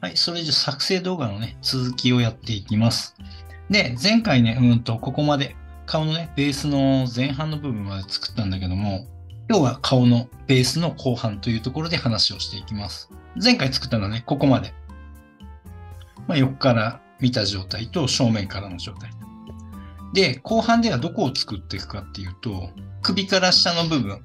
はい、それじゃ作成動画のね、続きをやっていきます。で、前回ね、ここまで顔のね、ベースの前半の部分まで作ったんだけども、今日は顔のベースの後半というところで話をしていきます。前回作ったのはね、ここまで。横から見た状態と正面からの状態。で、後半ではどこを作っていくかっていうと、首から下の部分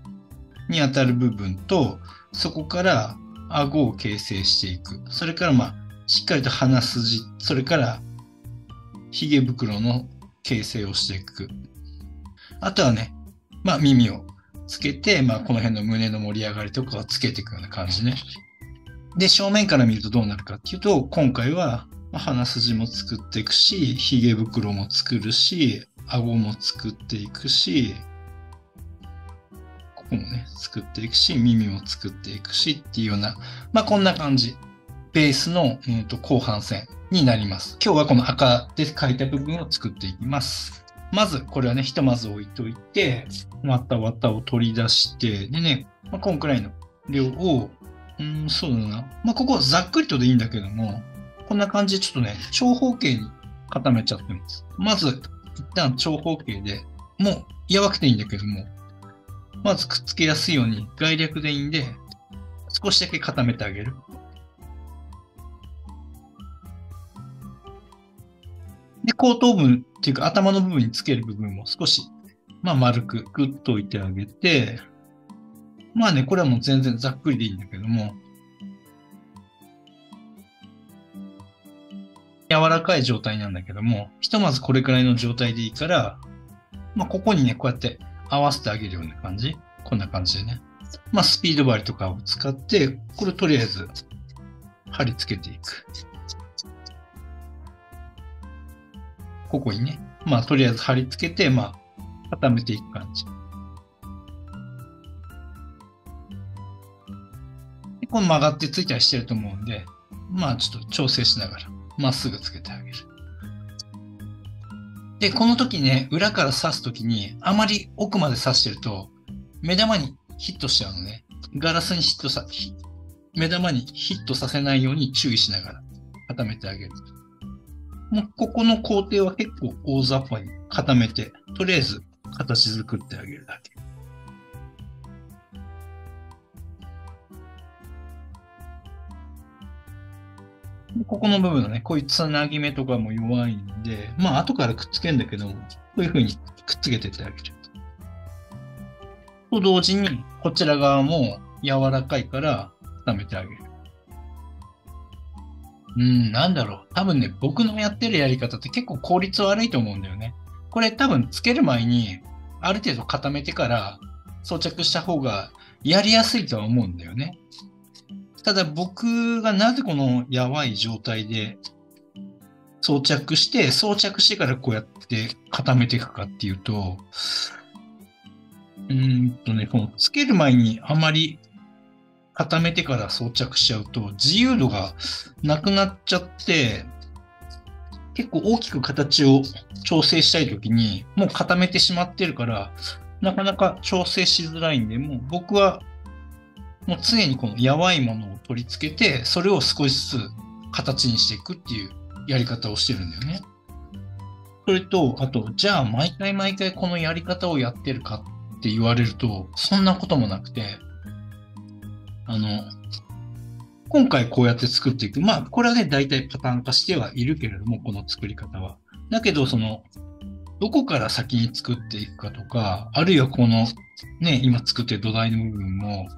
に当たる部分と、そこから顎を形成していく。それからしっかりと鼻筋、それから髭袋の形成をしていく。あとはね、耳をつけて、この辺の胸の盛り上がりとかをつけていくような感じね。で、正面から見るとどうなるかっていうと、今回は鼻筋も作っていくし、髭袋も作るし、顎も作っていくし、ここもね、作っていくし、耳も作っていくしっていうような、こんな感じ。ベースの、後半戦になります。今日はこの赤で書いた部分を作っていきます。まず、これはね、ひとまず置いといて、綿を取り出して、でね、こんくらいの量を、そうだな。ここざっくりとでいいんだけども、こんな感じでちょっとね、長方形に固めちゃってます。まず、一旦長方形で、もうやわくていいんだけども、まずくっつけやすいように概略でいいんで、少しだけ固めてあげる。で、後頭部っていうか頭の部分につける部分も少し、丸くグッと置いてあげて、これはもう全然ざっくりでいいんだけども、柔らかい状態なんだけども、ひとまずこれくらいの状態でいいから、ここにね、こうやって合わせてあげるような感じ。こんな感じでね。スピード針とかを使って、これとりあえず貼り付けていく。ここにね、とりあえず貼り付けて、固めていく感じ。でこの曲がってついたりしてると思うんで、ちょっと調整しながら、まっすぐつけてあげる。で、この時ね、裏から刺す時に、あまり奥まで刺してると、目玉にヒットしちゃうのね。ガラスに目玉にヒットさせないように注意しながら固めてあげる。もうここの工程は結構大雑把に固めて、とりあえず形作ってあげるだけ。でここの部分のね、こういうつなぎ目とかも弱いんで、後からくっつけるんだけども、こういう風にくっつけてってあげる。と同時に、こちら側も柔らかいから固めてあげる。なんだろう。多分ね、僕のやってるやり方って結構効率悪いと思うんだよね。これ多分つける前に、ある程度固めてから装着した方がやりやすいとは思うんだよね。ただ僕がなぜこのやばい状態で装着してからこうやって固めていくかっていうと、このつける前にあまり固めてから装着しちゃうと自由度がなくなっちゃって、結構大きく形を調整したいときにもう固めてしまってるから、なかなか調整しづらいんで、もう僕はもう常にこのやばいものを取り付けて、それを少しずつ形にしていくっていうやり方をしてるんだよね。それと、あと、じゃあ毎回このやり方をやってるかって言われると、そんなこともなくて、今回こうやって作っていく。これはね、大体パターン化してはいるけれども、この作り方は。だけど、どこから先に作っていくかとか、あるいはこの、ね、今作ってる土台の部分も、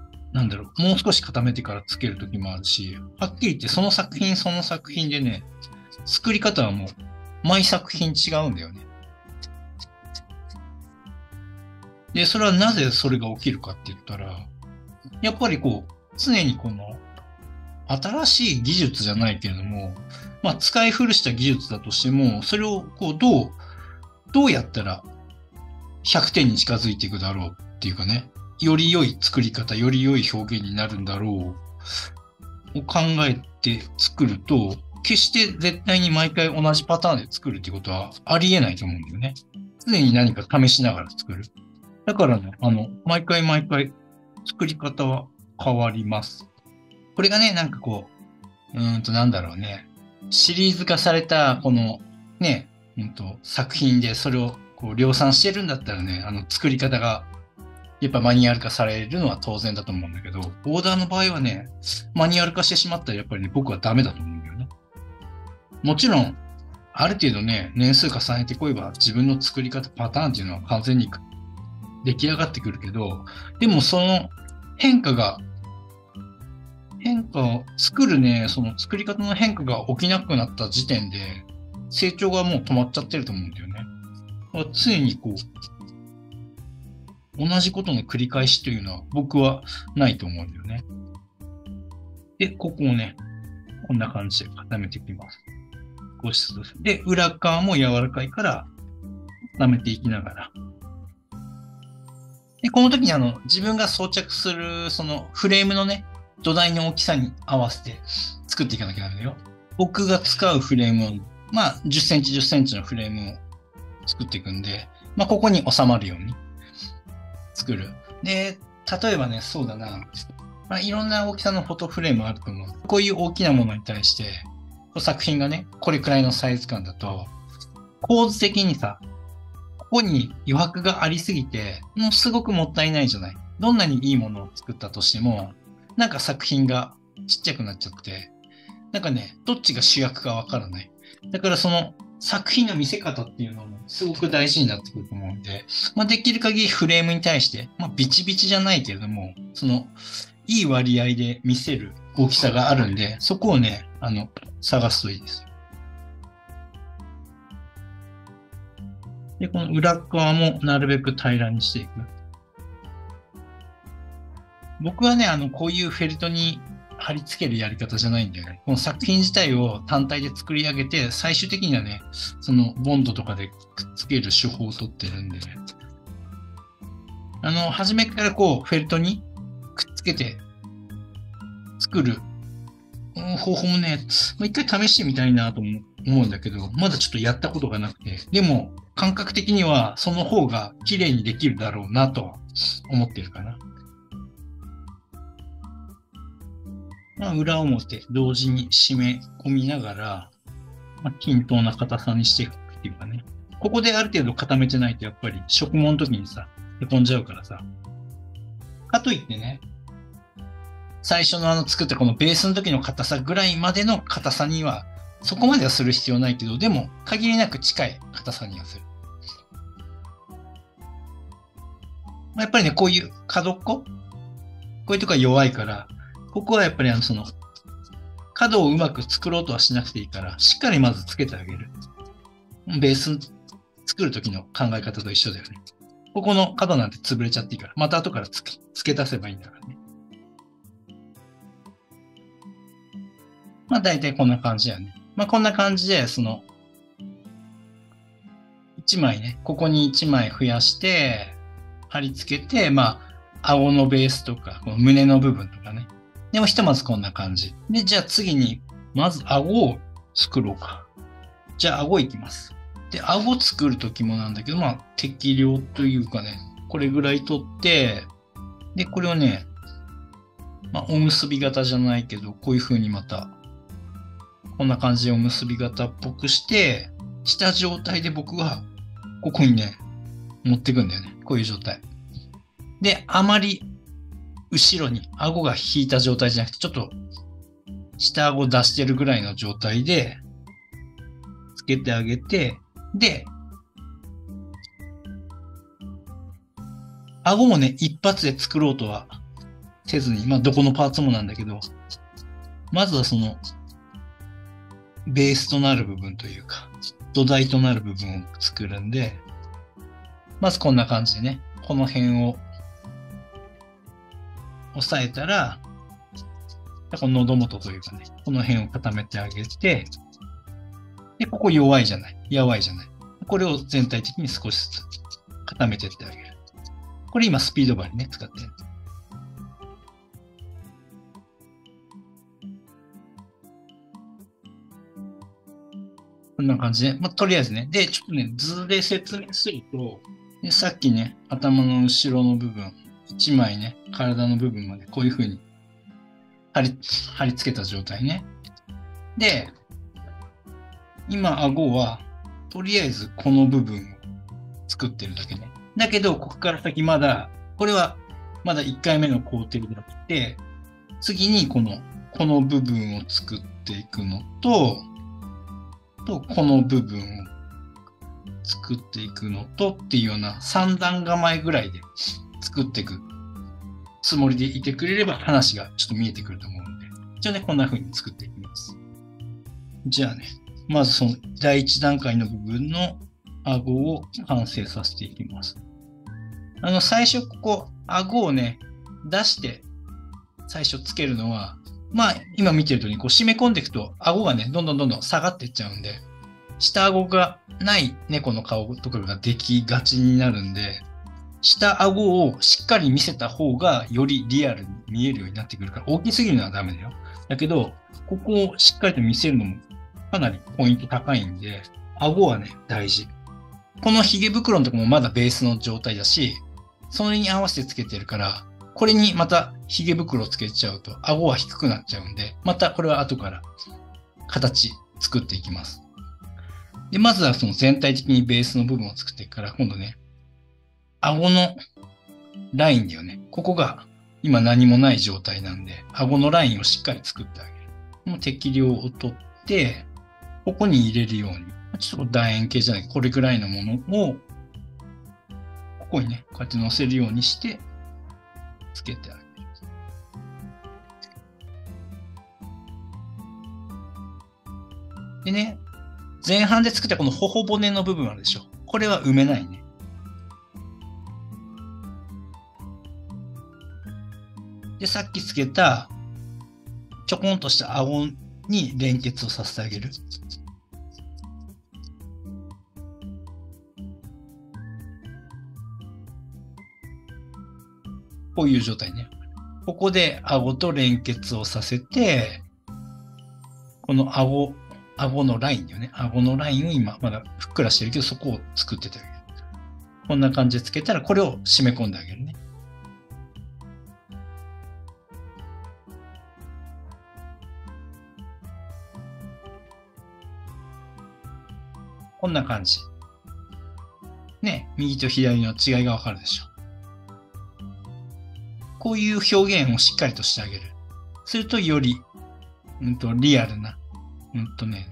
もう少し固めてからつけるときもあるし、はっきり言ってその作品でね、作り方はもう、毎作品違うんだよね。で、それはなぜそれが起きるかって言ったら、やっぱり常にこの、新しい技術じゃないけれども、使い古した技術だとしても、それをどうやったら100点に近づいていくだろうっていうかね、より良い作り方、より良い表現になるんだろうを考えて作ると、決して絶対に毎回同じパターンで作るってことはありえないと思うんだよね。常に何か試しながら作る。だからね、毎回作り方は変わります。これがね、なんだろうね。シリーズ化された、この、ね、作品でそれをこう量産してるんだったらね、作り方が、やっぱマニュアル化されるのは当然だと思うんだけど、オーダーの場合はね、マニュアル化してしまったらやっぱりね、僕はダメだと思うんだよね。もちろん、ある程度ね、年数重ねてこえば自分の作り方、パターンっていうのは完全に出来上がってくるけど、でもその変化が、変化を作るね、その作り方の変化が起きなくなった時点で、成長がもう止まっちゃってると思うんだよね。常にこう、同じことの繰り返しというのは僕はないと思うんだよね。で、ここをね、こんな感じで固めていきます。少しずつ。で、裏側も柔らかいから固めていきながら。で、この時に自分が装着するそのフレームのね、土台の大きさに合わせて作っていかなきゃダメだよ。僕が使うフレームを、まあ、10センチ10センチのフレームを作っていくんで、まあ、ここに収まるように作る。で、例えばね、そうだな。まあ、いろんな大きさのフォトフレームあると思う。こういう大きなものに対して、作品がね、これくらいのサイズ感だと、構図的にさ、ここに余白がありすぎて、もうすごくもったいないじゃない。どんなにいいものを作ったとしても、なんか作品がちっちゃくなっちゃって、なんかね、どっちが主役かわからない。だからその作品の見せ方っていうのもすごく大事になってくると思うんで、まあ、できる限りフレームに対して、まあ、ビチビチじゃないけれども、その、いい割合で見せる大きさがあるんで、そこをね、探すといいです。で、この裏側もなるべく平らにしていく。僕はね、こういうフェルトに貼り付けるやり方じゃないんだよね。この作品自体を単体で作り上げて、最終的にはね、そのボンドとかでくっつける手法を取ってるんでね。初めからこう、フェルトにくっつけて作る方法もね、一回試してみたいなと思うんだけど、まだちょっとやったことがなくて、でも感覚的にはその方が綺麗にできるだろうなと思ってるかな。まあ、裏表同時に締め込みながら、まあ、均等な硬さにしていくっていうかね。ここである程度固めてないとやっぱり植毛の時にさ、へこんじゃうからさ。かといってね、最初の作ったこのベースの時の硬さぐらいまでの硬さには、そこまではする必要ないけど、でも限りなく近い硬さにはする。まあ、やっぱりね、こういう角っこ、こういうとこは弱いから、ここはやっぱりその、角をうまく作ろうとはしなくていいから、しっかりまずつけてあげる。ベース作る時の考え方と一緒だよね。ここの角なんて潰れちゃっていいから、また後から付け足せばいいんだからね。まあ大体こんな感じだよね。まあこんな感じで、その、1枚ね、ここに1枚増やして、貼り付けて、まあ、顎のベースとか、この胸の部分とかね。でもひとまずこんな感じ。で、じゃあ次に、まず顎を作ろうか。じゃあ顎いきます。で、顎作るときもなんだけど、まあ、適量というかね、これぐらい取って、で、これをね、まあ、おむすび型じゃないけど、こういう風にまた、こんな感じでおむすび型っぽくして、した状態で僕は、ここにね、持っていくんだよね。こういう状態。で、あまり後ろに顎が引いた状態じゃなくて、ちょっと下顎出してるぐらいの状態で、つけてあげて、で、顎もね、一発で作ろうとはせずに、まあ、どこのパーツもなんだけど、まずはその、ベースとなる部分というか、土台となる部分を作るんで、まずこんな感じでね、この辺を押さえたら、この喉元というかね、この辺を固めてあげて、で、ここ弱いじゃない。やわいじゃない。これを全体的に少しずつ固めていってあげる。これ今スピードバーにね、使ってる。こんな感じで、まあ、とりあえずね。で、ちょっとね、図で説明すると、でさっきね、頭の後ろの部分、1枚ね、体の部分までこういう風に貼り付けた状態ね。で、今、顎は、とりあえずこの部分を作ってるだけね。だけど、ここから先まだ、これはまだ1回目の工程でなくて、次にこの部分を作っていくのと、この部分を作っていくのとっていうような3段構えぐらいで作っていくつもりでいてくれれば話がちょっと見えてくると思うんで、一応ね、こんな風に作っていきます。じゃあね、まずその第一段階の部分の顎を完成させていきます。最初ここ、顎をね、出して最初つけるのは、まあ、今見てるとにこう締め込んでいくと、顎がね、どんどん下がっていっちゃうんで、下顎がない猫の顔とかができがちになるんで、下顎をしっかり見せた方がよりリアルに見えるようになってくるから、大きすぎるのはダメだよ。だけど、ここをしっかりと見せるのもかなりポイント高いんで、顎はね、大事。この髭袋のとこもまだベースの状態だし、それに合わせてつけてるから、これにまた髭袋をつけちゃうと顎は低くなっちゃうんで、またこれは後から形作っていきます。で、まずはその全体的にベースの部分を作っていくから、今度ね、顎のラインだよね。ここが今何もない状態なんで、顎のラインをしっかり作ってあげる。もう適量を取って、ここに入れるように、ちょっと楕円形じゃない、これぐらいのものを、ここにね、こうやって乗せるようにして、つけてあげる。でね、前半で作ったこの頬骨の部分あるでしょ。これは埋めないね。で、さっきつけた、ちょこんとした顎に連結をさせてあげる。こういう状態ね。ここで顎と連結をさせて、この顎のラインだよね。顎のラインを今、まだふっくらしてるけど、そこを作っててあげる。こんな感じでつけたら、これを締め込んであげるね。こんな感じ。ね、右と左の違いがわかるでしょ。こういう表現をしっかりとしてあげる。するとより、リアルな、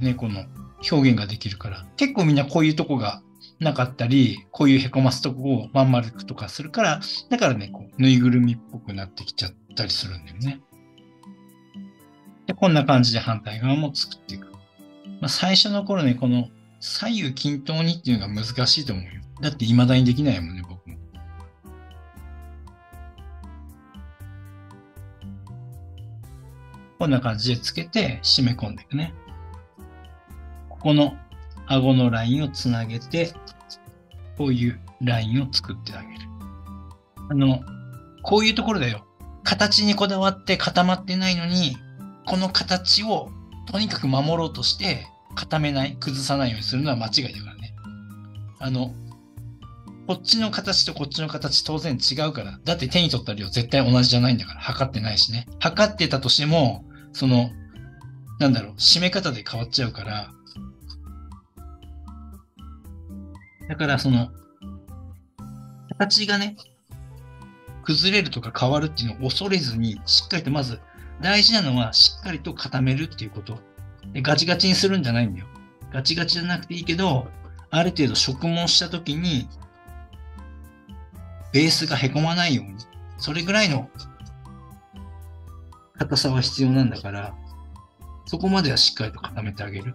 猫の表現ができるから。結構みんなこういうとこがなかったり、こういうへこますとこをまん丸くとかするから、だからね、こうぬいぐるみっぽくなってきちゃったりするんだよね。で、こんな感じで反対側も作っていく。最初の頃ね、この左右均等にっていうのが難しいと思うよ。だって未だにできないもんね、僕も。こんな感じでつけて締め込んでいくね。ここの顎のラインをつなげて、こういうラインを作ってあげる。こういうところだよ。形にこだわって固まってないのに、この形をとにかく守ろうとして固めない、崩さないようにするのは間違いだからね。こっちの形とこっちの形当然違うから。だって手に取った量絶対同じじゃないんだから。測ってないしね。測ってたとしても、締め方で変わっちゃうから。だから形がね、崩れるとか変わるっていうのを恐れずに、しっかりとまず、大事なのはしっかりと固めるっていうこと。でガチガチにするんじゃないんだよ。ガチガチじゃなくていいけど、ある程度植毛したときに、ベースがへこまないように、それぐらいの硬さは必要なんだから、そこまではしっかりと固めてあげる。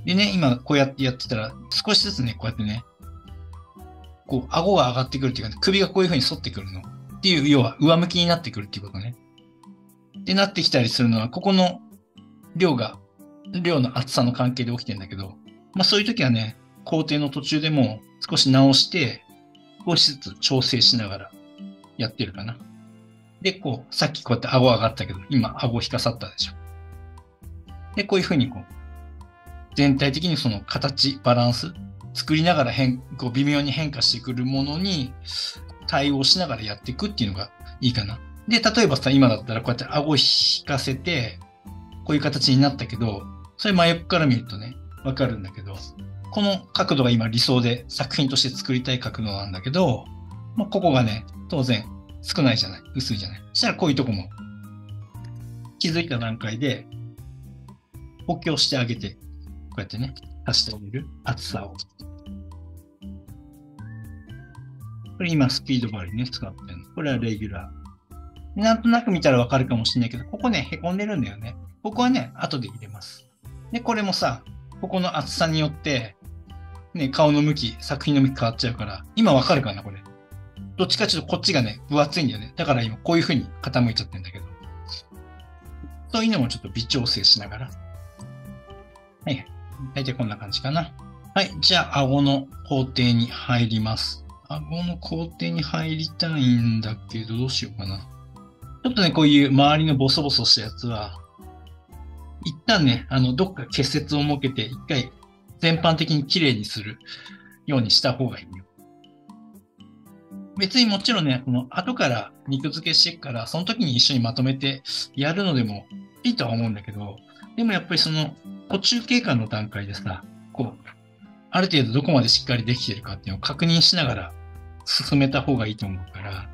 でね、今こうやってやってたら、少しずつね、こうやってね、こう、顎が上がってくるっていうか、ね、首がこういう風に反ってくるの。っていう、要は上向きになってくるっていうことね。で、なってきたりするのは、ここの量の厚さの関係で起きてるんだけど、そういう時はね、工程の途中でも少し直して、少しずつ調整しながらやってるかな。で、さっきこうやって顎上がったけど、今顎引かさったでしょ。で、こういう風に全体的にその形、バランス、作りながら微妙に変化してくるものに対応しながらやっていくっていうのがいいかな。で、例えばさ、今だったらこうやって顎引かせて、こういう形になったけど、それ真横から見るとね、わかるんだけど、この角度が今理想で作品として作りたい角度なんだけど、ここがね、当然少ないじゃない、薄いじゃない。そしたらこういうとこも気づいた段階で補強してあげて、こうやってね、足してあげる厚さを。これ今スピードバリね、使ってるの。これはレギュラー。なんとなく見たらわかるかもしれないけど、ここね、凹んでるんだよね。ここはね、後で入れます。で、これもさ、ここの厚さによって、ね、顔の向き、作品の向き変わっちゃうから、今わかるかな、これ。どっちかちょっとこっちがね、分厚いんだよね。だから今こういう風に傾いちゃってるんだけど。そういうのもちょっと微調整しながら。はい。大体こんな感じかな。はい。じゃあ、顎の工程に入ります。顎の工程に入りたいんだけど、どうしようかな。ちょっとね、こういう周りのボソボソしたやつは、一旦ね、どっか結節を設けて、一回全般的に綺麗にするようにした方がいいよ。別にもちろんね、この後から肉付けしていくから、その時に一緒にまとめてやるのでもいいとは思うんだけど、でもやっぱりその途中経過の段階でさ、こう、ある程度どこまでしっかりできているかっていうのを確認しながら進めた方がいいと思うから、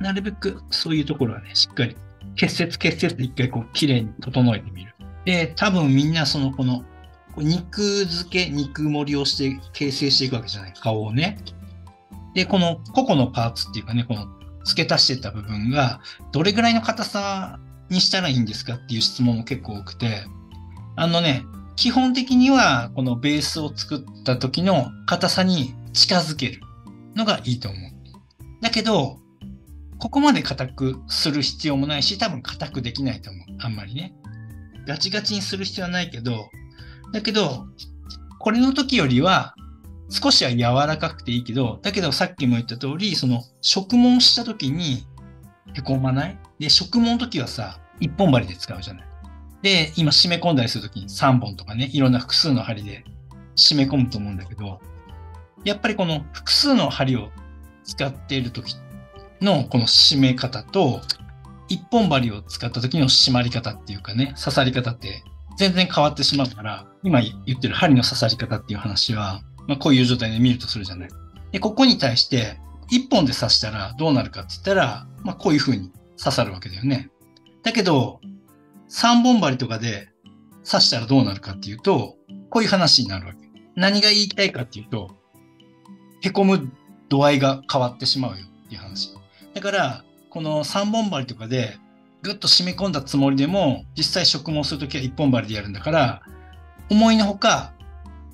なるべくそういうところはね、しっかり結節で一回こう綺麗に整えてみる。で、多分みんなそのこの肉付け、肉盛りをして形成していくわけじゃない、顔をね。で、この個々のパーツっていうかね、この付け足していった部分がどれぐらいの硬さにしたらいいんですかっていう質問も結構多くて、基本的にはこのベースを作った時の硬さに近づけるのがいいと思う。だけど、ここまで硬くする必要もないし、多分硬くできないと思う。あんまりね。ガチガチにする必要はないけど、だけど、これの時よりは少しは柔らかくていいけど、だけどさっきも言った通り、その植毛した時に凹まない？で、植毛の時はさ、一本針で使うじゃない。で、今締め込んだりする時に3本とかね、いろんな複数の針で締め込むと思うんだけど、やっぱりこの複数の針を使っている時のこの締め方と、一本針を使った時の締まり方っていうかね、刺さり方って全然変わってしまうから、今言ってる針の刺さり方っていう話は、こういう状態で見るとするじゃない。で、ここに対して一本で刺したらどうなるかって言ったら、こういう風に刺さるわけだよね。だけど、三本針とかで刺したらどうなるかっていうと、こういう話になるわけ。何が言いたいかっていうと、凹む度合いが変わってしまうよっていう話。だから、この三本針とかでぐっと締め込んだつもりでも、実際植毛するときは一本針でやるんだから、思いのほか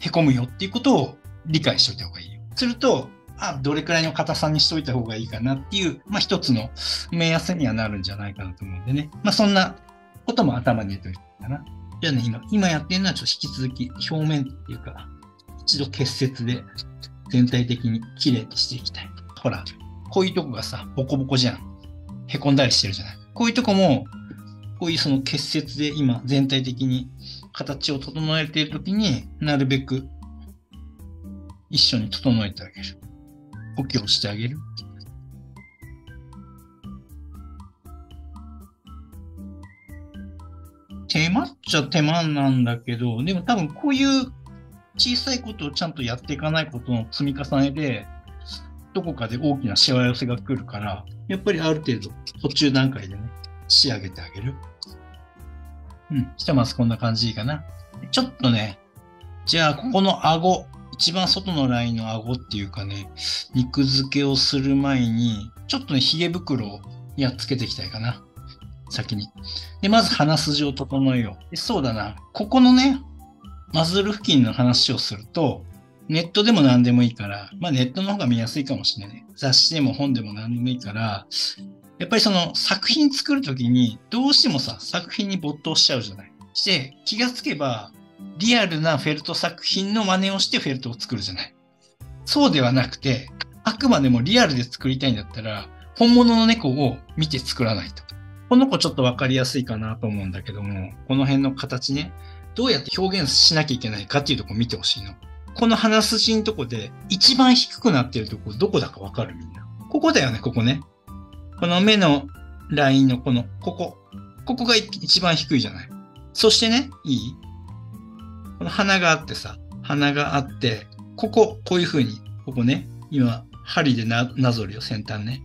凹むよっていうことを理解しておいた方がいいよ。すると、どれくらいの硬さにしといた方がいいかなっていう、一つの目安にはなるんじゃないかなと思うんでね。そんなことも頭に入れておいてかな。じゃあね、今やってるのはちょっと引き続き表面っていうか、一度結節で全体的に綺麗にしていきたい。ほら、こういうとこがさ、ボコボコじゃん。凹んだりしてるじゃない。こういうとこも、こういうその結節で今全体的に形を整えているときになるべく一緒に整えてあげる。補強してあげる。手間っちゃ手間なんだけど、でも多分こういう小さいことをちゃんとやっていかないことの積み重ねで、どこかで大きなしわ寄せが来るから、やっぱりある程度途中段階でね、仕上げてあげる。ひとまずこんな感じいいかな。ちょっとね、じゃあここの顎、一番外のラインの顎っていうかね、肉付けをする前に、ちょっとね、髭袋をやっつけていきたいかな。先に。で、まず鼻筋を整えよう。で、そうだな。ここのね、マズル付近の話をすると、ネットでも何でもいいから、ネットの方が見やすいかもしれないね。雑誌でも本でも何でもいいから、やっぱりその作品作るときに、どうしてもさ、作品に没頭しちゃうじゃない。して、気がつけば、リアルなフェルト作品の真似をしてフェルトを作るじゃない。そうではなくて、あくまでもリアルで作りたいんだったら、本物の猫を見て作らないと。この子ちょっとわかりやすいかなと思うんだけども、この辺の形ね、どうやって表現しなきゃいけないかっていうところを見てほしいの。この鼻筋のとこで一番低くなってるところどこだかわかるみんな。ここだよね、ここね。この目のラインのここが一番低いじゃない。そしてね、いいこの鼻があってさ、鼻があって、こういう風に、ここね、今、針でなぞるよ、先端ね。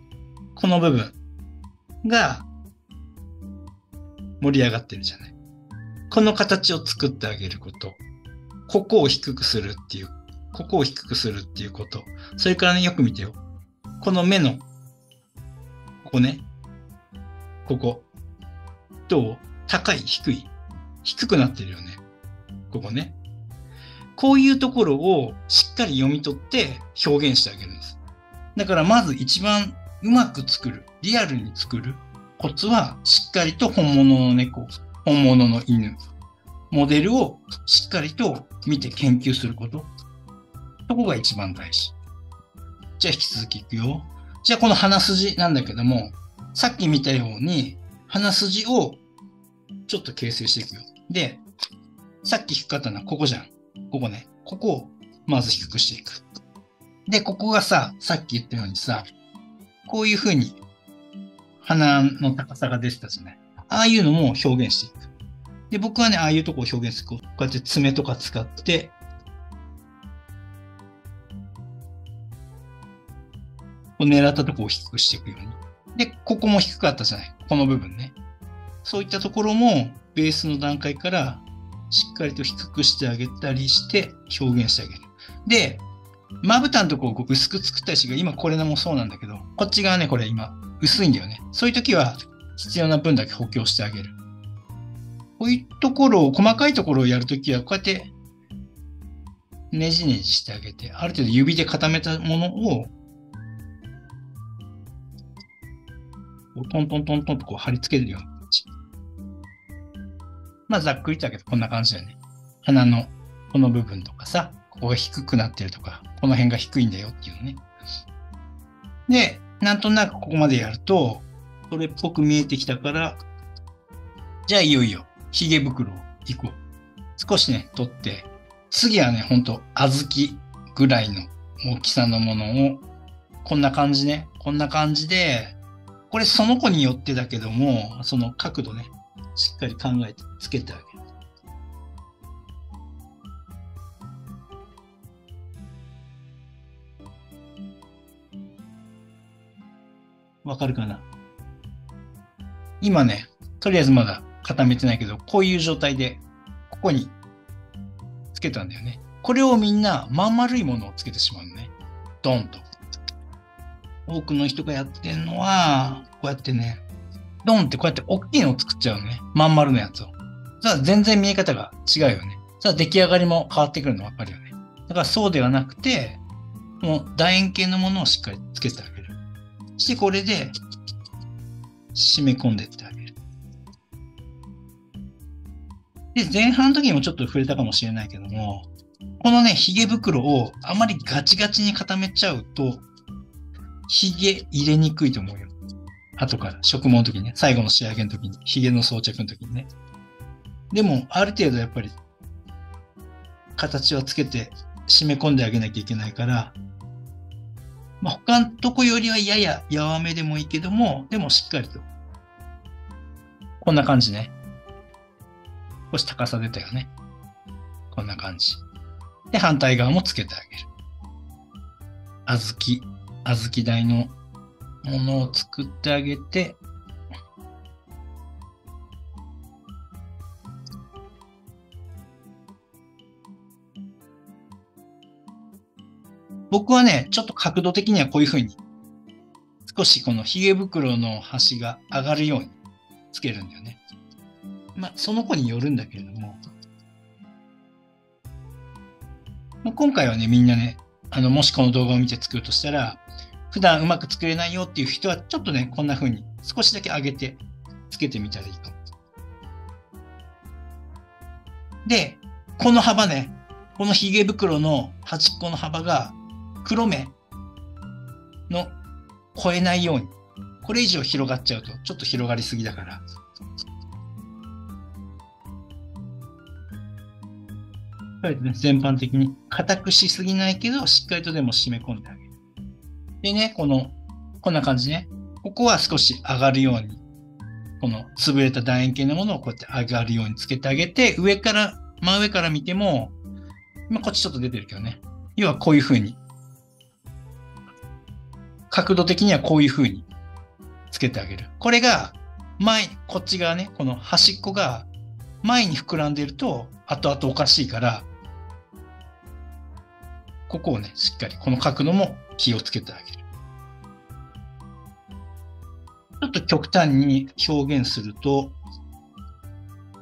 この部分が盛り上がってるじゃない。この形を作ってあげること。ここを低くするっていう、ここを低くするっていうこと。それからね、よく見てよ。この目の、ここね、ここ。どう？高い？低い？低くなってるよね。ここね。こういうところをしっかり読み取って表現してあげるんです。だからまず一番うまく作る、リアルに作るコツはしっかりと本物の猫、本物の犬、モデルをしっかりと見て研究すること。そこが一番大事。じゃあ引き続きいくよ。じゃあこの鼻筋なんだけども、さっき見たように鼻筋をちょっと形成していくよ。で、さっき低かったのはここじゃん。ここね。ここをまず低くしていく。で、ここがさっき言ったようにさ、こういう風に鼻の高さが出てたじゃない。ああいうのも表現していく。で、僕はね、ああいうとこを表現する。こうやって爪とか使って、こう狙ったとこを低くしていくように。で、ここも低かったじゃない。この部分ね。そういったところもベースの段階からしっかりと低くしてあげたりして表現してあげる。で、まぶたのところを薄く作ったりして、今これもそうなんだけど、こっち側ね、これ今薄いんだよね。そういう時は必要な分だけ補強してあげる。こういうところを、細かいところをやるときは、こうやってねじねじしてあげて、ある程度指で固めたものを、トントントントンとこう貼り付けるような感じ。まあざっくりだけどこんな感じだよね。鼻のこの部分とかさ、ここが低くなってるとか、この辺が低いんだよっていうのね。で、なんとなくここまでやると、それっぽく見えてきたから、じゃあいよいよ、髭袋をいこう。少しね、取って、次はね、ほんと、小豆ぐらいの大きさのものを、こんな感じね、こんな感じで、これその子によってだけども、その角度ね、しっかり考えてつけてあげる。わかるかな？今ね、とりあえずまだ固めてないけど、こういう状態で、ここにつけたんだよね。これをみんなまん丸いものをつけてしまうのね。ドンと。多くの人がやってるのは、こうやってね、ドンってこうやって大きいのを作っちゃうのね。まん丸のやつを。さあ全然見え方が違うよね。さあ出来上がりも変わってくるの分かるよね。だからそうではなくて、もう楕円形のものをしっかりつけてあげる。そしてこれで締め込んでいってあげる。で、前半の時にもちょっと触れたかもしれないけども、このね、髭袋をあまりガチガチに固めちゃうと、髭入れにくいと思うよ。後から、植毛の時にね、最後の仕上げの時に、髭の装着の時にね。でも、ある程度やっぱり、形をつけて締め込んであげなきゃいけないから、まあ、他のとこよりはやや柔めでもいいけども、でもしっかりと。こんな感じね。少し高さ出たよね。こんな感じ。で、反対側もつけてあげる。小豆大のものを作ってあげて、僕はね、ちょっと角度的にはこういう風に、少しこの髭袋の端が上がるようにつけるんだよね。まあ、その子によるんだけれども、まあ、今回はね、みんなね、もしこの動画を見て作るとしたら、普段うまく作れないよっていう人は、ちょっとね、こんな風に少しだけ上げてつけてみたらいいかも。で、この幅ね、この髭袋の端っこの幅が黒目の超えないように。これ以上広がっちゃうと、ちょっと広がりすぎだから。全般的に硬くしすぎないけど、しっかりとでも締め込んであげる。でね、こんな感じね。ここは少し上がるようにこの潰れた楕円形のものをこうやって上がるようにつけてあげて、真上から見ても、今こっちちょっと出てるけどね。要はこういう風に、角度的にはこういう風につけてあげる。これが、こっち側ね、この端っこが前に膨らんでいると、後々おかしいから、ここをね、しっかり、この角度も気をつけてあげる。ちょっと極端に表現すると、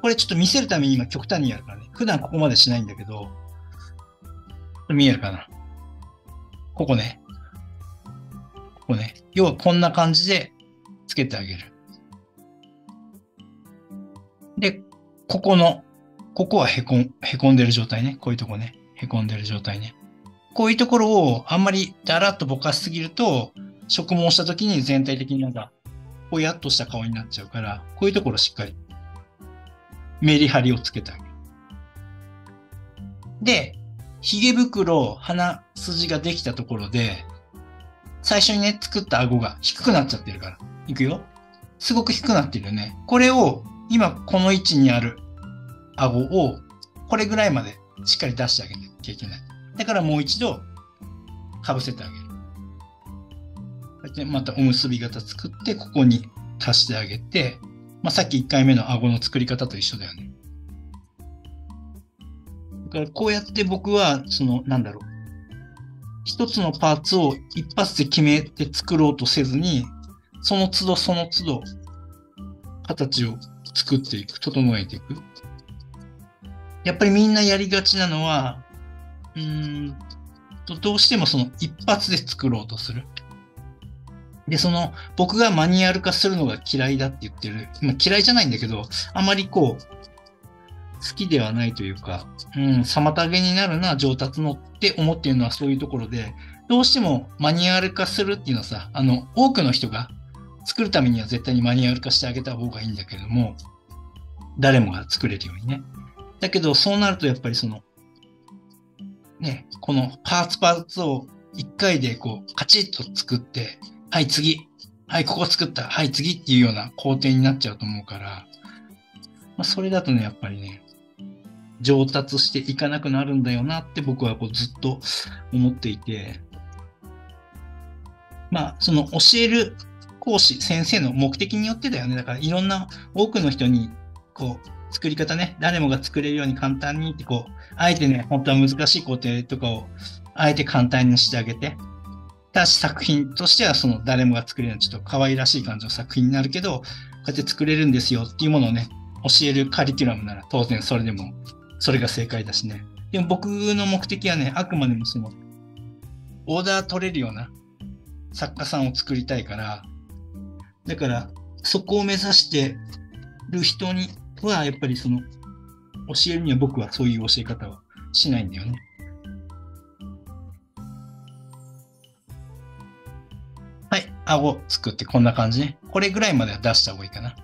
これちょっと見せるために今極端にやるからね。普段ここまでしないんだけど、見えるかな。ここね。ここね。要はこんな感じでつけてあげる。で、ここはへこんでる状態ね。こういうとこね。へこんでる状態ね。こういうところをあんまりだらっとぼかしすぎると、植毛した時に全体的になんか、ぽやっとした顔になっちゃうから、こういうところしっかりメリハリをつけてあげる。で、髭袋、鼻筋ができたところで、最初にね、作った顎が低くなっちゃってるから。いくよ。すごく低くなってるよね。これを、今この位置にある顎を、これぐらいまでしっかり出してあげなきゃいけない。だからもう一度、かぶせてあげる。こうやってまたおむすび型作って、ここに足してあげて、さっき1回目の顎の作り方と一緒だよね。だからこうやって僕は、一つのパーツを一発で決めて作ろうとせずに、その都度、形を作っていく、整えていく。やっぱりみんなやりがちなのは、どうしてもその一発で作ろうとする。で、僕がマニュアル化するのが嫌いだって言ってる。嫌いじゃないんだけど、あまり好きではないというか、妨げになるな、上達のって思っているのはそういうところで、どうしてもマニュアル化するっていうのはさ、多くの人が作るためには絶対にマニュアル化してあげた方がいいんだけれども、誰もが作れるようにね。だけど、そうなるとやっぱりこのパーツを一回でカチッと作って、はい、次。はい、ここ作った。はい、次っていうような工程になっちゃうと思うから、それだとね、やっぱりね、上達していかなくなるんだよなって僕はずっと思っていて、教える講師、先生の目的によってだよね。だからいろんな多くの人に、作り方ね、誰もが作れるように簡単にってあえてね、本当は難しい工程とかを、あえて簡単にしてあげて、ただし作品としては誰もが作れるようなちょっと可愛らしい感じの作品になるけど、こうやって作れるんですよっていうものをね、教えるカリキュラムなら当然それが正解だしね。でも僕の目的はね、あくまでもオーダー取れるような作家さんを作りたいから、だからそこを目指してる人には、やっぱり教えるには僕はそういう教え方はしないんだよね。はい、顎作ってこんな感じね。これぐらいまでは出した方がいいかな。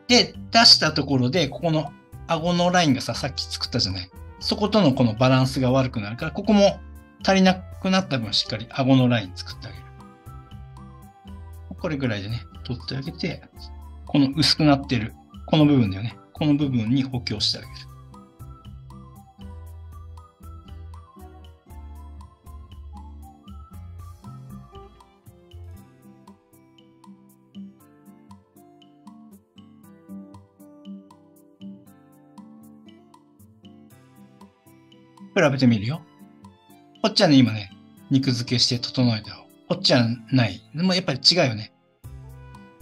で、出したところで、ここの顎のラインがさっき作ったじゃない。そことのこのバランスが悪くなるから、ここも足りなくなった分しっかり顎のライン作ってあげる。これぐらいでね、取ってあげて、この薄くなってる、この部分だよね。この部分に補強してあげる。比べてみるよ。こっちはね、今ね、肉付けして整えたよ。こっちはない。でもやっぱり違うよね。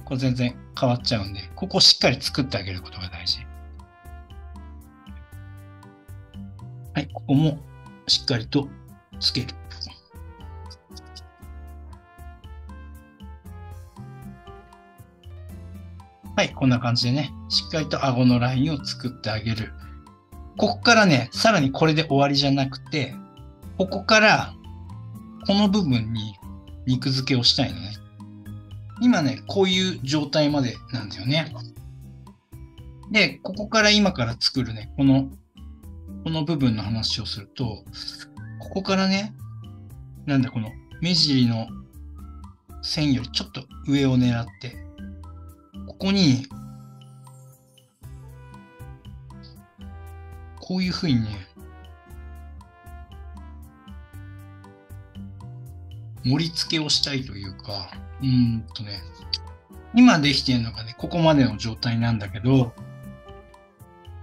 これ全然変わっちゃうんで、ここをしっかり作ってあげることが大事。はい、ここもしっかりとつける。はい、こんな感じでね、しっかりと顎のラインを作ってあげる。ここからね、さらにこれで終わりじゃなくて、ここからこの部分に肉付けをしたいのね。今ね、こういう状態までなんだよね。で、ここから今から作るね、この部分の話をすると、ここからね、この目尻の線よりちょっと上を狙って、ここに、こういうふうにね、盛り付けをしたいというか、今できているのがね、ここまでの状態なんだけど、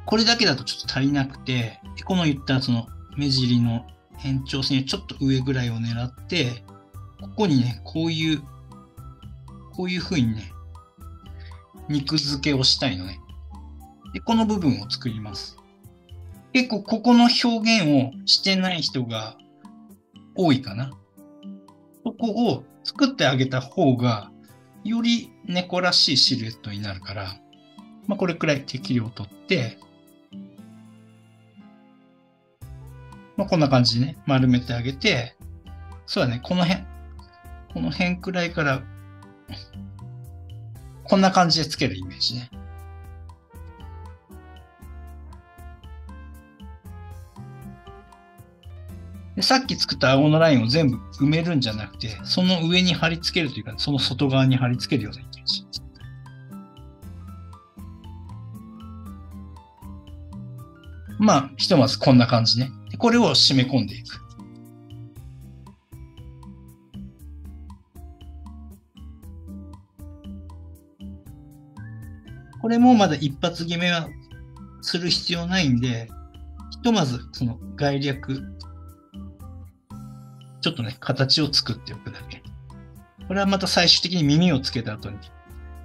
これだけだとちょっと足りなくて、この言ったその目尻の延長線ちょっと上ぐらいを狙って、ここにね、こういう風にね、肉付けをしたいのね。で、この部分を作ります。結構ここの表現をしてない人が多いかな。そこを作ってあげた方が、より猫らしいシルエットになるから、これくらい適量を取って、こんな感じでね、丸めてあげて、そうだね、この辺くらいから、こんな感じでつけるイメージね。で、さっき作った顎のラインを全部埋めるんじゃなくて、その上に貼り付けるというか、その外側に貼り付けるようなイメージ。ひとまずこんな感じね。でこれを締め込んでいく。これもまだ一発決めはする必要ないんで、ひとまずその概略、ちょっとね、形を作っておくだけ。これはまた最終的に耳をつけた後に、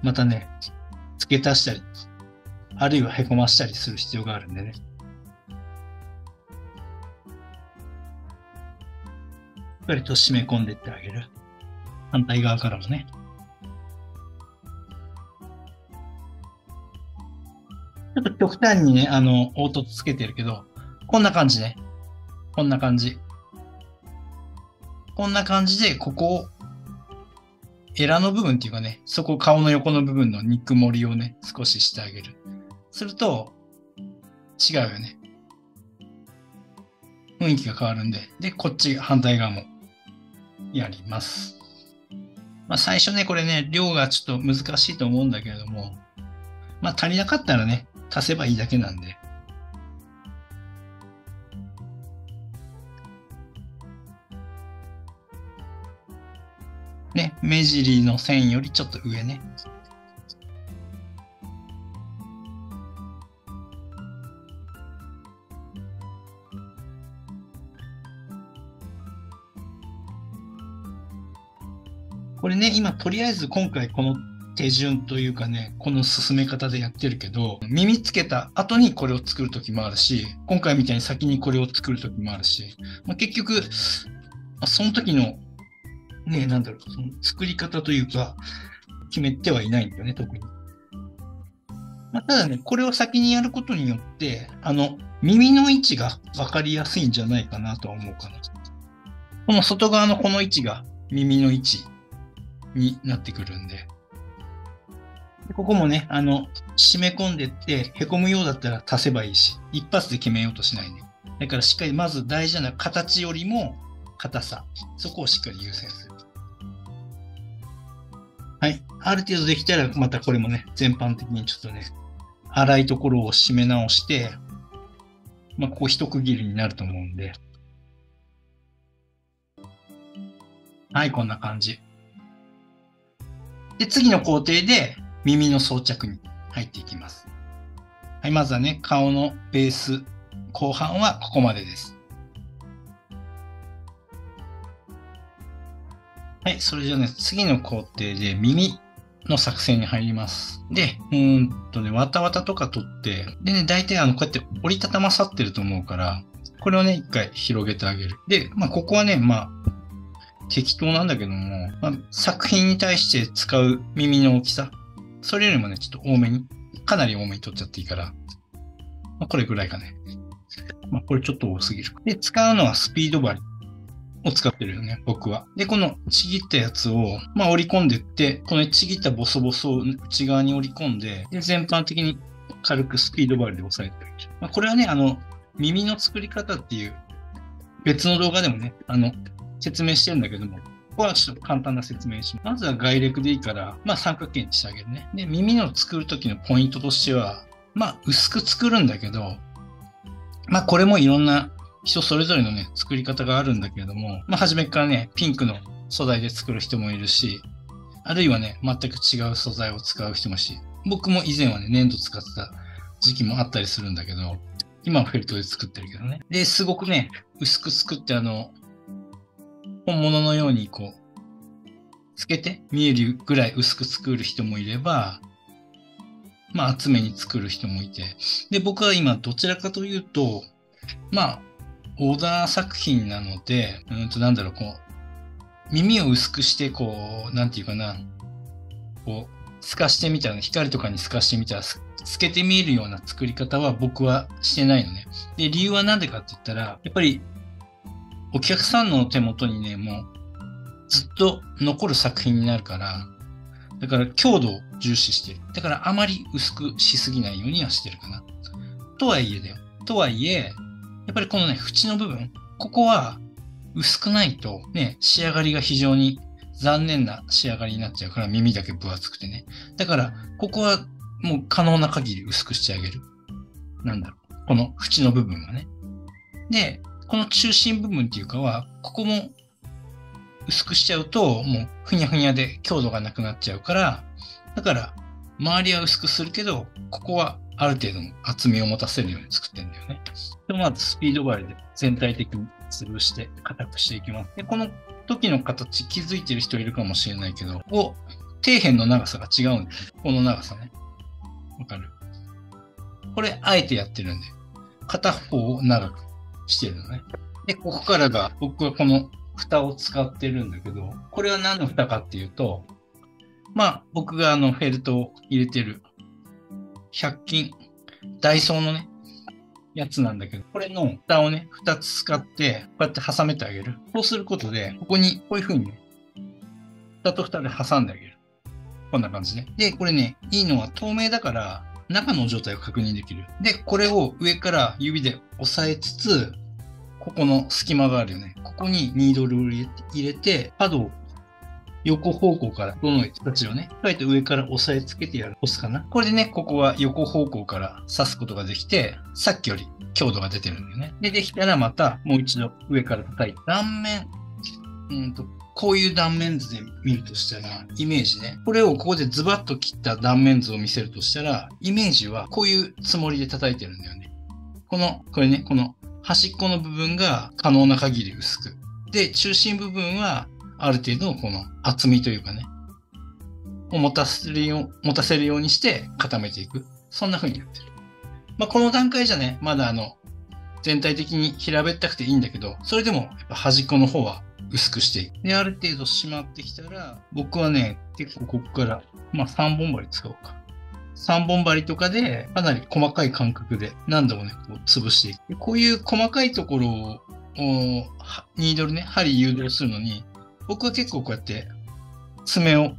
またね、付け足したり、あるいは凹ましたりする必要があるんでね。しっかりと締め込んでいってあげる。反対側からもね。ちょっと極端にね、凹凸つけてるけど、こんな感じね。こんな感じ。こんな感じで、ここを、エラの部分っていうかね、そこ顔の横の部分の肉盛りをね、少ししてあげる。すると、違うよね。雰囲気が変わるんで。で、こっち、反対側もやります。最初ね、これね、量がちょっと難しいと思うんだけれども、足りなかったらね、足せばいいだけなんで。ね、目尻の線よりちょっと上ね。これね、今とりあえず今回この手順というかね、この進め方でやってるけど、耳つけた後にこれを作るときもあるし、今回みたいに先にこれを作るときもあるし、結局、その時のね、その作り方というか、決めてはいないんだよね、特に。ただね、これを先にやることによって、耳の位置が分かりやすいんじゃないかなとは思うかな。この外側のこの位置が耳の位置になってくるんで。ここもね、締め込んでって、凹むようだったら足せばいいし、一発で決めようとしないね。だからしっかりまず大事な形よりも硬さ、そこをしっかり優先する。はい。ある程度できたら、またこれもね、全般的にちょっとね、粗いところを締め直して、ここ一区切りになると思うんで。はい、こんな感じ。で、次の工程で耳の装着に入っていきます。はい、まずはね、顔のベース、後半はここまでです。はい、それじゃあね、次の工程で耳の作成に入ります。で、わたわたとか取って、でね、大体こうやって折りたたまさってると思うから、これをね、一回広げてあげる。で、ここはね、適当なんだけども、作品に対して使う耳の大きさ、それよりもね、ちょっと多めに、かなり多めに取っちゃっていいから、これぐらいかね。これちょっと多すぎる。で、使うのはスピード針を使ってるよね、僕は。で、このちぎったやつを、折り込んでって、このちぎったボソボソを内側に折り込んで、で、全般的に軽くスピード針で押さえてる。これはね、耳の作り方っていう別の動画でもね、説明してるんだけども、ここはちょっと簡単な説明します。まずは外歴でいいから、三角形にしてあげるね。で、耳の作るときのポイントとしては、薄く作るんだけど、これもいろんな人それぞれのね、作り方があるんだけれども、初めからね、ピンクの素材で作る人もいるし、あるいはね、全く違う素材を使う人もいるし、僕も以前はね、粘土使ってた時期もあったりするんだけど、今はフェルトで作ってるけどね。で、すごくね、薄く作って本物のようにこう、つけて見えるぐらい薄く作る人もいれば、厚めに作る人もいて。で、僕は今どちらかというと、オーダー作品なので、耳を薄くして、なんていうかな、透かしてみたら、光とかに透かしてみたら、透けて見えるような作り方は僕はしてないのね。で、理由はなんでかって言ったら、やっぱり、お客さんの手元にね、もう、ずっと残る作品になるから、だから強度を重視してる。だからあまり薄くしすぎないようにはしてるかな。とはいえだよ。とはいえ、やっぱりこのね、縁の部分、ここは薄くないとね、仕上がりが非常に残念な仕上がりになっちゃうから、耳だけ分厚くてね。だから、ここはもう可能な限り薄くしてあげる。この縁の部分はね。で、この中心部分っていうかは、ここも薄くしちゃうと、もうふにゃふにゃで強度がなくなっちゃうから、だから、周りは薄くするけど、ここはある程度の厚みを持たせるように作ってるんだよね。で、まずスピード割りで全体的に潰して硬くしていきます。で、この時の形気づいてる人いるかもしれないけど、底辺の長さが違うんだよね。この長さね。わかる？これ、あえてやってるんで、片方を長くしてるのね。で、ここからが、僕はこの蓋を使ってるんだけど、これは何の蓋かっていうと、僕がフェルトを入れてる、100均、ダイソーのね、やつなんだけど、これの蓋をね、2つ使って、こうやって挟めてあげる。そうすることで、ここにこういう風にね、蓋と蓋で挟んであげる。こんな感じね。で、これね、いいのは透明だから、中の状態を確認できる。で、これを上から指で押さえつつ、ここの隙間があるよね。ここにニードルを入れて、角を横方向から整えて、形をね、あえて上から押さえつけてやる。押すかな。これでね、ここは横方向から刺すことができて、さっきより強度が出てるんだよね。で、できたらまたもう一度上から叩いて、断面、こういう断面図で見るとしたら、イメージね。これをここでズバッと切った断面図を見せるとしたら、イメージはこういうつもりで叩いてるんだよね。これね、この端っこの部分が可能な限り薄く。で、中心部分はある程度のこの厚みというかね、を持たせるようにして固めていく。そんな風にやってる。この段階じゃね、まだ全体的に平べったくていいんだけど、それでもやっぱ端っこの方は薄くしていく。で、ある程度締まってきたら、僕はね、結構ここから、3本針使おうか。3本針とかで、かなり細かい感覚で何度もね、こう潰していく。でこういう細かいところを、ニードルね、針誘導するのに、僕は結構こうやって、爪を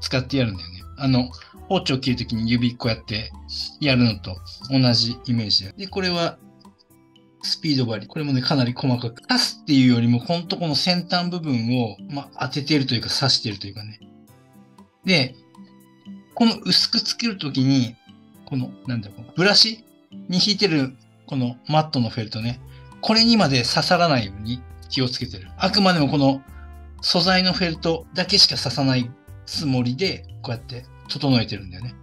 使ってやるんだよね。包丁を切るときに指こうやってやるのと同じイメージで。で、これは、スピード針。これもね、かなり細かく。刺すっていうよりも、ほんとこの先端部分を、当ててるというか、刺してるというかね。で、この薄くつけるときに、このブラシに引いてる、このマットのフェルトね。これにまで刺さらないように気をつけてる。あくまでもこの素材のフェルトだけしか刺さないつもりで、こうやって整えてるんだよね。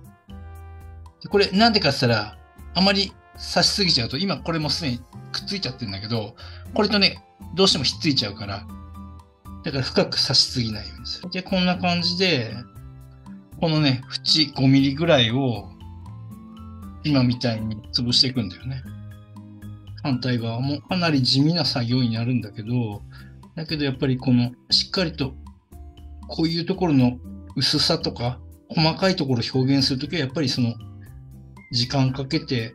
でこれなんでかって言ったら、あまり刺しすぎちゃうと、今これもすでにくっついちゃってるんだけど、これとね、どうしてもひっついちゃうから、だから深く刺しすぎないようにする。で、こんな感じで、このね、縁5ミリぐらいを、今みたいに潰していくんだよね。反対側もかなり地味な作業になるんだけどやっぱりこの、しっかりと、こういうところの薄さとか、細かいところを表現するときは、やっぱりその、時間かけて、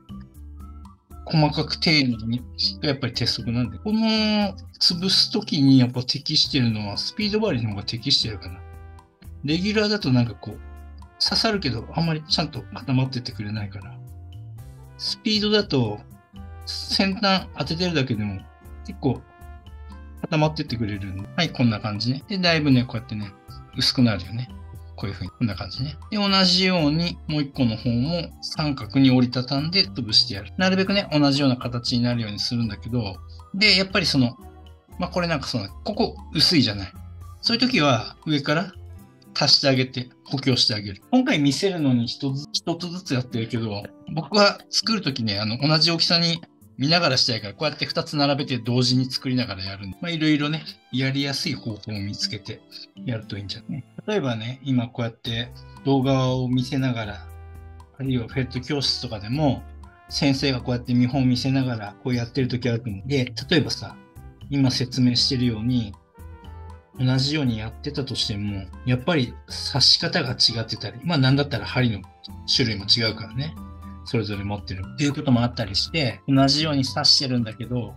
細かく丁寧に、やっぱり鉄則なんで。この、潰すときにやっぱ適してるのは、スピード針の方が適してるかな。レギュラーだと刺さるけど、あんまりちゃんと固まっててくれないから。スピードだと、先端当ててるだけでも、結構、固まってってくれるんで。はい、こんな感じね。で、だいぶね、こうやってね、薄くなるよね。こういう風に、こんな感じね。で、同じように、もう一個の方も三角に折りたたんで潰してやる。なるべくね、同じような形になるようにするんだけど、で、やっぱりこれなんかここ薄いじゃない。そういう時は、上から足してあげて、補強してあげる。今回見せるのに一つずつやってるけど、僕は作るときね、同じ大きさに見ながらしたいから、こうやって2つ並べて同時に作りながらやるんで、いろいろね、やりやすい方法を見つけてやるといいんじゃない？例えばね、今こうやって動画を見せながら、あるいはフェット教室とかでも、先生がこうやって見本を見せながらこうやってるときあると思う。で、例えばさ、今説明してるように、同じようにやってたとしても、やっぱり刺し方が違ってたり、なんだったら針の種類も違うからね。それぞれ持ってるっていうこともあったりして、同じように刺してるんだけど、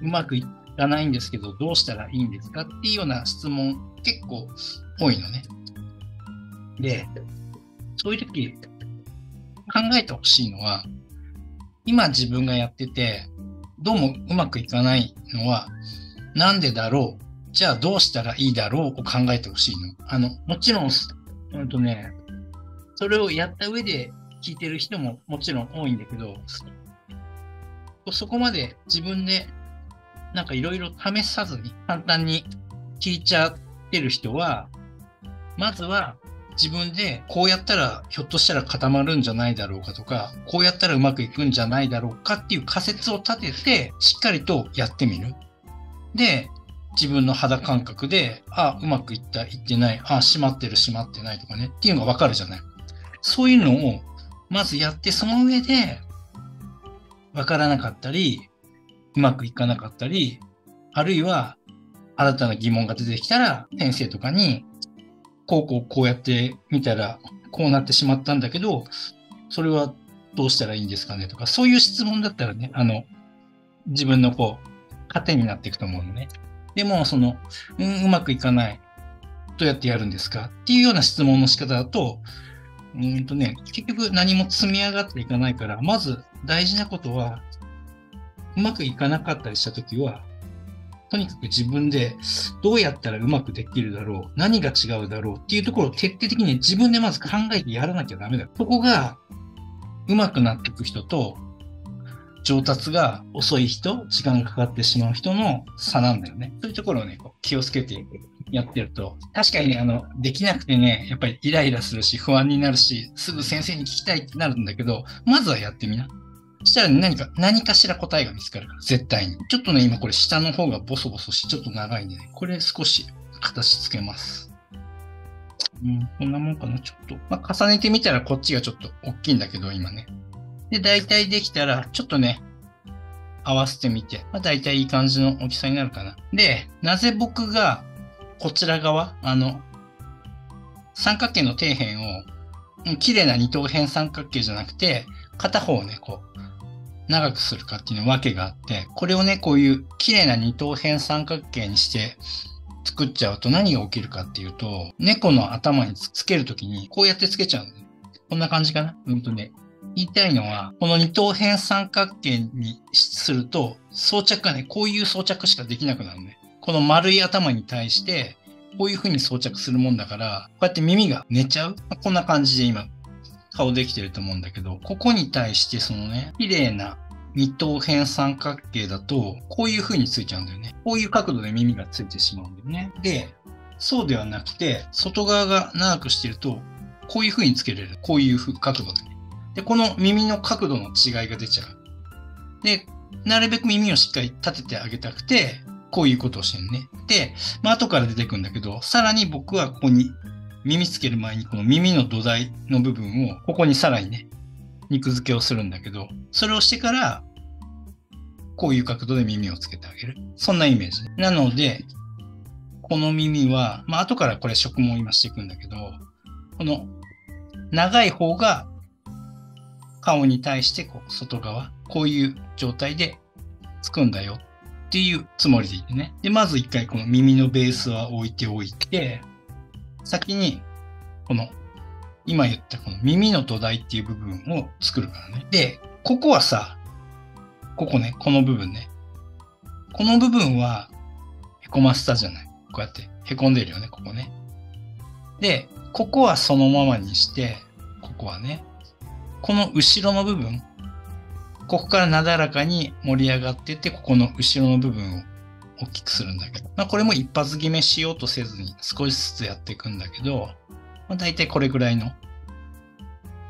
うまくいかないんですけど、どうしたらいいんですかっていうような質問結構多いのね。で、そういう時考えてほしいのは、今自分がやってて、どうもうまくいかないのは、なんでだろう？じゃあどうしたらいいだろうを考えてほしいの。もちろん、それをやった上で聞いてる人ももちろん多いんだけど、そこまで自分でなんかいろいろ試さずに簡単に聞いちゃってる人は、まずは自分でこうやったらひょっとしたら固まるんじゃないだろうかとか、こうやったらうまくいくんじゃないだろうかっていう仮説を立てて、しっかりとやってみる。で、自分の肌感覚で、うまくいった、いってない、閉まってる、閉まってないとかね、っていうのがわかるじゃない。そういうのを、まずやって、その上で、わからなかったり、うまくいかなかったり、あるいは、新たな疑問が出てきたら、先生とかに、こうやってみたら、こうなってしまったんだけど、それはどうしたらいいんですかねとか、そういう質問だったらね、自分の糧になっていくと思うのね。でも、うまくいかない。どうやってやるんですかっていうような質問の仕方だと、結局何も積み上がっていかないから、まず大事なことは、うまくいかなかったりしたときは、とにかく自分でどうやったらうまくできるだろう、何が違うだろうっていうところを徹底的に自分でまず考えてやらなきゃダメだ。そこがうまくなっていく人と、上達が遅い人、時間がかかってしまう人の差なんだよね。そういうところをね、気をつけてやってると、確かにね、できなくてね、やっぱりイライラするし、不安になるし、すぐ先生に聞きたいってなるんだけど、まずはやってみな。そしたら何かしら答えが見つかるから、絶対に。ちょっとね、今これ下の方がボソボソし、ちょっと長いんでね、これ少し形つけます。こんなもんかな、ちょっと。重ねてみたらこっちがちょっと大きいんだけど、今ね。で、大体できたら、ちょっとね、合わせてみて、大体いい感じの大きさになるかな。で、なぜ僕がこちら側、三角形の底辺を、綺麗な二等辺三角形じゃなくて、片方をね、長くするかっていうのわけがあって、これをね、こういう綺麗な二等辺三角形にして作っちゃうと何が起きるかっていうと、猫の頭につけるときにこうやってつけちゃうんだよ。こんな感じかな。言いたいのは、この二等辺三角形にすると、装着がね、こういう装着しかできなくなるね。この丸い頭に対して、こういう風に装着するもんだから、こうやって耳が寝ちゃう。こんな感じで今、顔できてると思うんだけど、ここに対して綺麗な二等辺三角形だと、こういう風についちゃうんだよね。こういう角度で耳がついてしまうんだよね。で、そうではなくて、外側が長くしてると、こういう風につけれる。こういう角度でね。で、この耳の角度の違いが出ちゃう。で、なるべく耳をしっかり立ててあげたくて、こういうことをしてるね。で、後から出てくるんだけど、さらに僕はここに耳つける前にこの耳の土台の部分を、ここにさらにね、肉付けをするんだけど、それをしてから、こういう角度で耳をつけてあげる。そんなイメージ。なので、この耳は、後からこれ植毛を今していくんだけど、この長い方が顔に対して外側、こういう状態でつくんだよっていうつもりでいてね。で、まず一回この耳のベースは置いておいて、先に今言ったこの耳の土台っていう部分を作るからね。で、ここね、この部分ね。この部分はこませたじゃない。こうやってへこんでるよね、ここね。で、ここはそのままにして、ここはね、この後ろの部分、ここからなだらかに盛り上がっていって、ここの後ろの部分を大きくするんだけど、これも一発決めしようとせずに少しずつやっていくんだけど、大体これぐらいの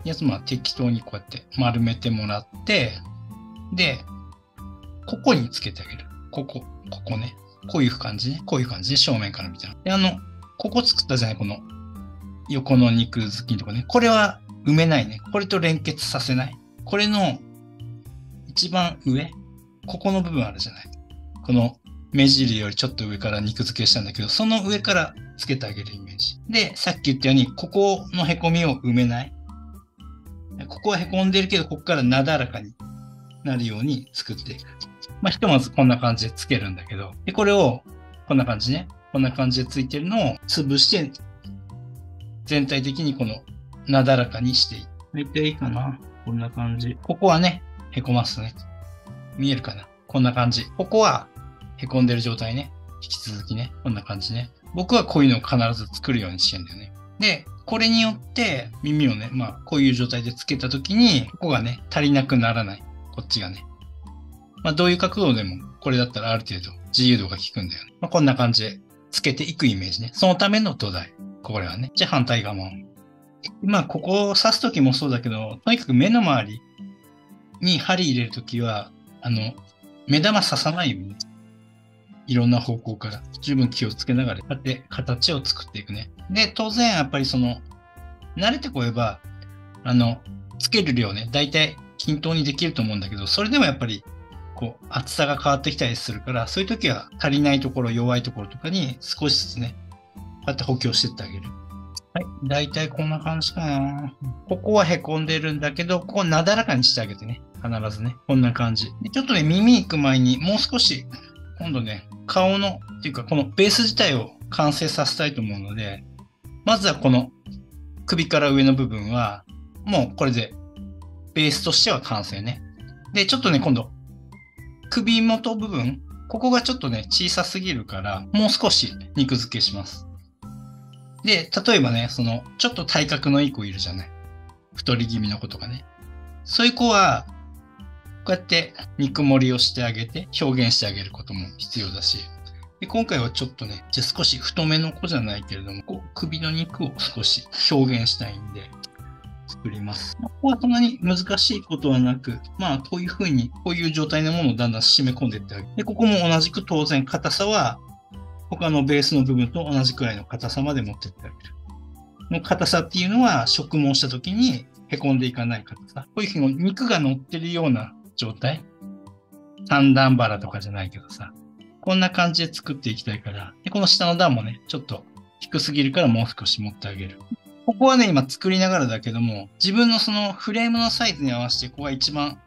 やつ、適当にこうやって丸めてもらって、で、ここにつけてあげる。ここね。こういう感じね。こういう感じで正面から見たら。で、ここ作ったじゃない、この横の肉付近とかね。これは埋めないね。これと連結させない。これの一番上、ここの部分あるじゃない。この目尻よりちょっと上から肉付けしたんだけど、その上からつけてあげるイメージ。で、さっき言ったように、ここのへこみを埋めない。ここはへこんでるけど、ここからなだらかになるように作っていく。ひとまずこんな感じでつけるんだけど、で、これをこんな感じね。こんな感じでついてるのを潰して、全体的にこのなだらかにしていく。大体いいかな。こんな感じ。ここはね、へこますね。見えるかな。こんな感じ。ここはへこんでる状態ね。引き続きね。こんな感じね。僕はこういうのを必ず作るようにしてるんだよね。で、これによって耳をね、こういう状態でつけたときに、ここがね、足りなくならない。こっちがね。どういう角度でも、これだったらある程度自由度が効くんだよね。こんな感じでつけていくイメージね。そのための土台。これはね。じゃあ反対側も。ここを刺すときもそうだけど、とにかく目の周りに針入れるときは、目玉刺さないように、いろんな方向から十分気をつけながら、こうやって形を作っていくね。で、当然やっぱり慣れてこれば、つける量ね、だいたい均等にできると思うんだけど、それでもやっぱり、厚さが変わってきたりするから、そういう時は足りないところ、弱いところとかに少しずつね、こうやって補強していってあげる。はい。だいたいこんな感じかな。ここは凹んでるんだけど、ここなだらかにしてあげてね。必ずね。こんな感じ。でちょっとね、耳行く前にもう少し、今度ね、顔の、っていうかこのベース自体を完成させたいと思うので、まずはこの首から上の部分は、もうこれでベースとしては完成ね。で、ちょっとね、今度、首元部分、ここがちょっとね、小さすぎるから、もう少し肉付けします。で、例えばね、ちょっと体格のいい子いるじゃない。太り気味の子とかね。そういう子は、こうやって肉盛りをしてあげて、表現してあげることも必要だし。で、今回はちょっとね、じゃあ少し太めの子じゃないけれども、首の肉を少し表現したいんで、作ります。ここはそんなに難しいことはなく、こういう風に、こういう状態のものをだんだん締め込んでいってあげる。で、ここも同じく当然硬さは、他のベースの部分と同じくらいの硬さまで持っていってあげる。の硬さっていうのは、植毛した時に凹んでいかない硬さ。こういうふうに肉が乗ってるような状態。三段バラとかじゃないけどさ。こんな感じで作っていきたいから。で、この下の段もね、ちょっと低すぎるからもう少し持ってあげる。ここはね、今作りながらだけども、自分のそのフレームのサイズに合わせて、ここが一番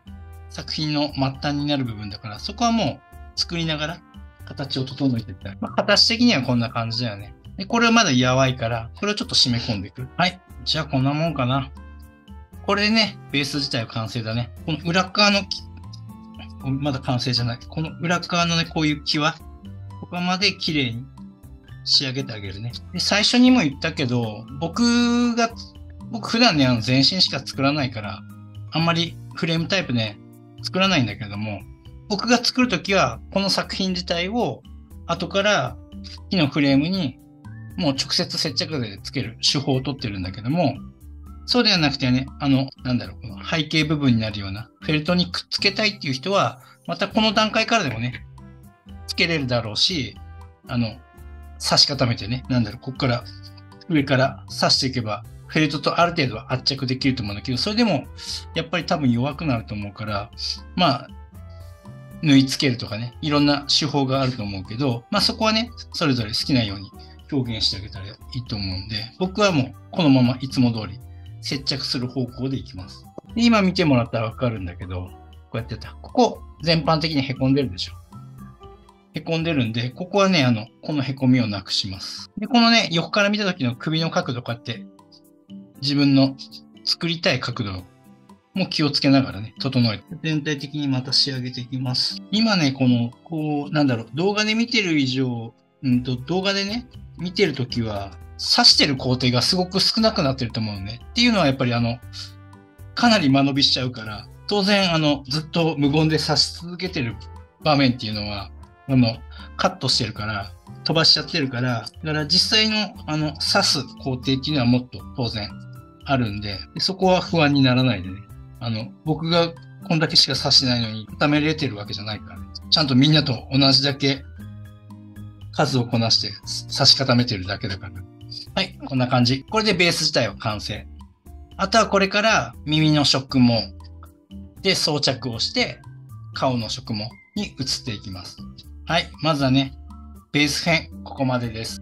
作品の末端になる部分だから、そこはもう作りながら形を整えていったら、形的にはこんな感じだよね。で、これはまだやわいから、これをちょっと締め込んでいく。はい。じゃあこんなもんかな。これでね、ベース自体は完成だね。この裏側のまだ完成じゃない。この裏側のね、こういう際とかまで綺麗に仕上げてあげるね。で、最初にも言ったけど、僕普段ね、全身しか作らないから、あんまりフレームタイプね、作らないんだけれども、僕が作るときは、この作品自体を後から木のフレームにもう直接接着剤でつける手法を取ってるんだけども、そうではなくてね、この背景部分になるようなフェルトにくっつけたいっていう人は、またこの段階からでもね、つけれるだろうし、刺し固めてね、ここから上から刺していけば、フェルトとある程度は圧着できると思うんだけど、それでもやっぱり多分弱くなると思うから、縫い付けるとかね、いろんな手法があると思うけど、そこはね、それぞれ好きなように表現してあげたらいいと思うんで、僕はもうこのままいつも通り接着する方向でいきます。で今見てもらったらわかるんだけど、こうやってここ全般的に凹んでるでしょ。凹んでるんで、ここはね、この凹みをなくします。で、このね、横から見た時の首の角度こうやって自分の作りたい角度も気をつけながらね、整えて、全体的にまた仕上げていきます。今ね、動画で見てる以上、動画でね、見てるときは、刺してる工程がすごく少なくなってると思うのね。っていうのはやっぱりかなり間延びしちゃうから、当然ずっと無言で刺し続けてる場面っていうのは、カットしてるから、飛ばしちゃってるから、だから実際の刺す工程っていうのはもっと当然あるんで、そこは不安にならないでね。僕がこんだけしか刺してないのに固めれてるわけじゃないから、ね、ちゃんとみんなと同じだけ数をこなして刺し固めてるだけだから。はい、こんな感じ。これでベース自体は完成。あとはこれから耳の植毛で装着をして顔の植毛に移っていきます。はい、まずはね、ベース編、ここまでです。